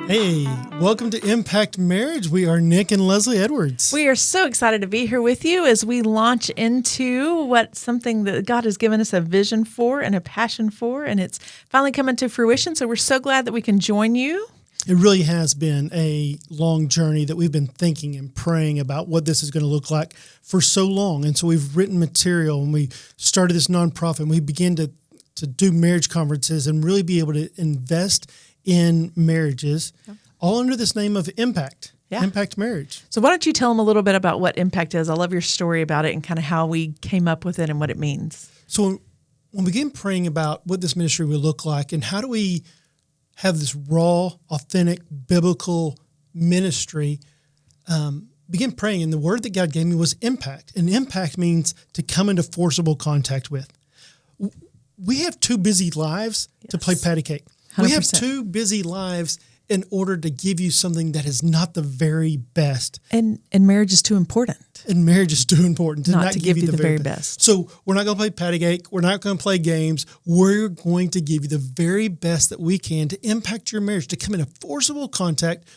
Hey, welcome to Impact Marriage. We are Nick and Leslie Edwards. We are so excited to be here with you as we launch into something that God has given us a vision for and a passion for, and it's finally coming to fruition. So we're so glad that we can join you. It really has been a long journey that we've been thinking and praying about what this is going to look like for so long. And so we've written material and we started this nonprofit and we began to do marriage conferences and really be able to invest in marriages, all under this name of Impact. Yeah. Impact Marriage. So why don't you tell them a little bit about what Impact is? I love your story about it and kind of how we came up with it and what it means. So when we began praying about what this ministry would look like and how do we have this raw, authentic, biblical ministry, began praying, and the word that God gave me was impact. And impact means to come into forcible contact with. We have two busy lives to play patty cake. 100%. We have two busy lives in order to give you something that is not the very best. And marriage is too important. And marriage is too important to not give you the very best. So we're not going to play patty cake. We're not going to play games. We're going to give you the very best that we can to impact your marriage, to come into forcible contact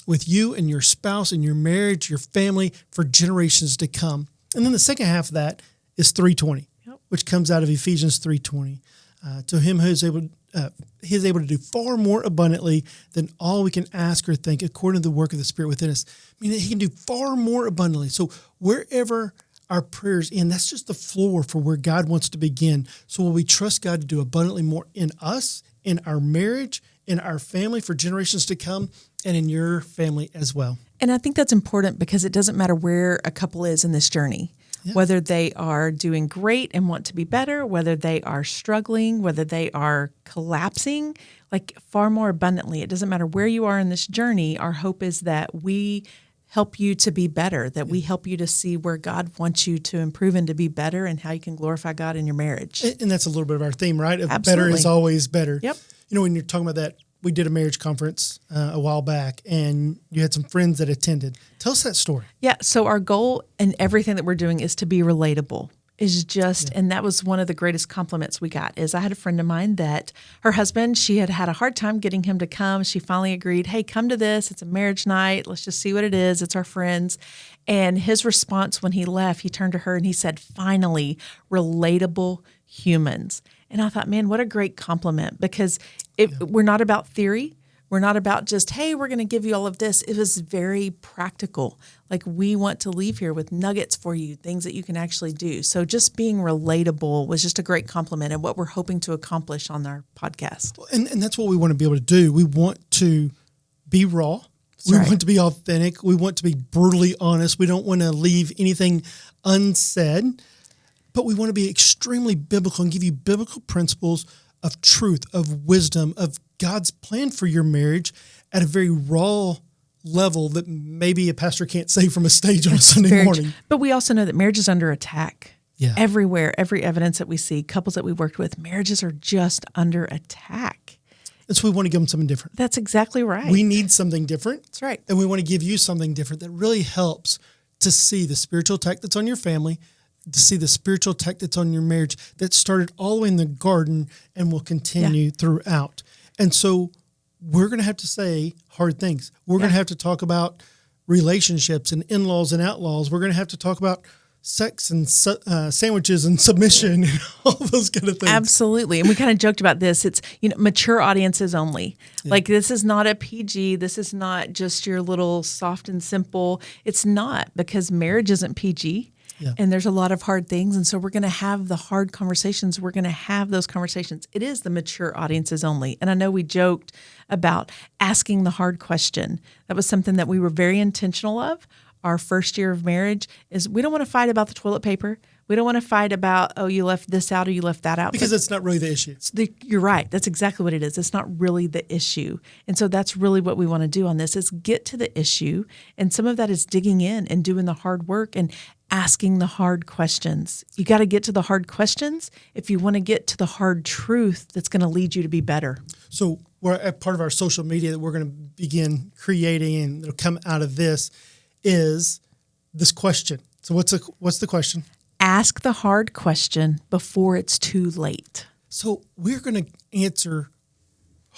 with you and your spouse and your marriage, your family for generations to come. And then the second half of that is 3:20, which comes out of Ephesians 3:20. To him who is able, he is able to do far more abundantly than all we can ask or think, according to the work of the Spirit within us. Meaning he can do far more abundantly. So wherever our prayers end, that's just the floor for where God wants to begin. So will we trust God to do abundantly more in us, in our marriage, in our family for generations to come, and in your family as well? And I think that's important because it doesn't matter where a couple is in this journey. Yeah. Whether they are doing great and want to be better, whether they are struggling, whether they are collapsing, like far more abundantly. It doesn't matter where you are in this journey. Our hope is that we help you to be better, that we help you to see where God wants you to improve and to be better and how you can glorify God in your marriage. And that's a little bit of our theme, right? Absolutely. Better is always better. Yep. You know, when you're talking about that, we did a marriage conference a while back, and you had some friends that attended. Tell us that story. Yeah. So our goal in everything that we're doing is to be relatable. And that was one of the greatest compliments we got. Is I had a friend of mine that her husband, she had a hard time getting him to come. She finally agreed, hey, come to this. It's a marriage night. Let's just see what it is. It's our friends. And his response when he left, he turned to her and he said, finally, relatable humans. And I thought, man, what a great compliment, because we're not about theory. We're not about just, hey, we're going to give you all of this. It was very practical. Like, we want to leave here with nuggets for you, things that you can actually do. So just being relatable was just a great compliment and what we're hoping to accomplish on our podcast. And that's what we want to be able to do. We want to be raw. We want to be authentic. We want to be brutally honest. We don't want to leave anything unsaid. But we want to be extremely biblical and give you biblical principles of truth, of wisdom, of God's plan for your marriage at a very raw level that maybe a pastor can't say from a stage on a Sunday morning. But we also know that marriage is under attack. Yeah. Everywhere, every evidence that we see, couples that we worked with, marriages are just under attack. And so we want to give them something different. That's exactly right. We need something different. That's right. And we want to give you something different that really helps to see the spiritual attack that's on your family, to see the spiritual attack that's on your marriage that started all the way in the garden and will continue throughout. And so we're going to have to say hard things. We're going to have to talk about relationships and in-laws and outlaws. We're going to have to talk about sex and sandwiches and submission and all those kind of things. Absolutely. And we kind of joked about this. It's, mature audiences only. Yeah. Like, this is not a PG. This is not just your little soft and simple. It's not, because marriage isn't PG. Yeah. And there's a lot of hard things. And so we're going to have the hard conversations. We're going to have those conversations. It is the mature audiences only. And I know we joked about asking the hard question. That was something that we were very intentional of. Our first year of marriage is we don't want to fight about the toilet paper. We don't want to fight about, oh, you left this out or you left that out. Because it's not really the issue. You're right. That's exactly what it is. It's not really the issue. And so that's really what we want to do on this, is get to the issue. And some of that is digging in and doing the hard work and asking the hard questions. You got to get to the hard questions if you want to get to the hard truth that's going to lead you to be better. So we're at part of our social media that we're going to begin creating, and it'll come out of this, is this question. So what's the question? Ask the hard question before it's too late. So we're going to answer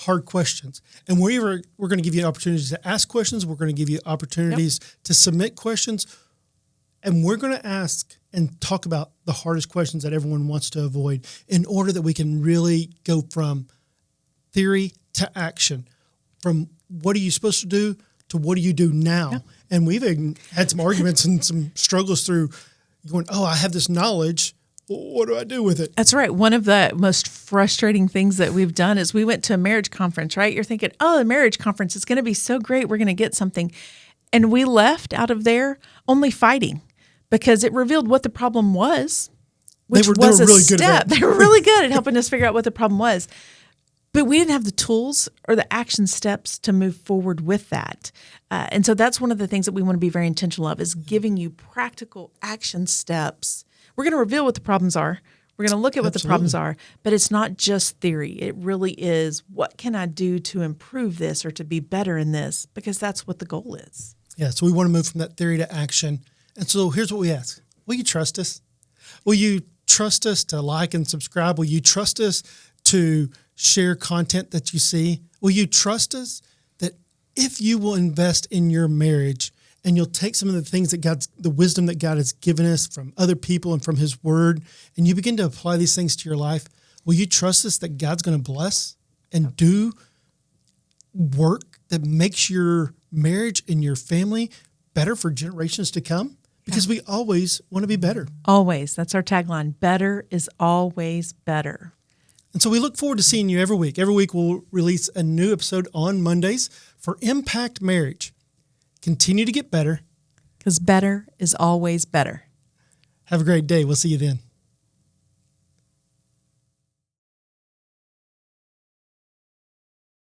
hard questions. And we're going to give you opportunities to ask questions. We're going to give you opportunities to submit questions. And we're going to ask and talk about the hardest questions that everyone wants to avoid in order that we can really go from theory to action, from what are you supposed to do to what do you do now? Yep. And we've even had some arguments and some struggles through going, oh, I have this knowledge. What do I do with it? That's right. One of the most frustrating things that we've done is we went to a marriage conference, right? You're thinking, oh, the marriage conference is going to be so great. We're going to get something. And we left out of there only fighting because it revealed what the problem was, which was a really step. They were really good at helping us figure out what the problem was. But we didn't have the tools or the action steps to move forward with that. And so that's one of the things that we want to be very intentional of is giving you practical action steps. We're going to reveal what the problems are. We're going to look at what the problems are, but it's not just theory. It really is, what can I do to improve this or to be better in this? Because that's what the goal is. Yeah, so we want to move from that theory to action. And so here's what we ask. Will you trust us? Will you trust us to like and subscribe? Will you trust us to share content that you see? Will you trust us that if you will invest in your marriage and you'll take some of the things that the wisdom that God has given us from other people and from his word, and you begin to apply these things to your life, will you trust us that God's going to bless and do work that makes your marriage and your family better for generations to come? Because we always want to be better. Always. That's our tagline. Better is always better. And so we look forward to seeing you every week. Every week we'll release a new episode on Mondays for Impact Marriage. Continue to get better. Because better is always better. Have a great day. We'll see you then.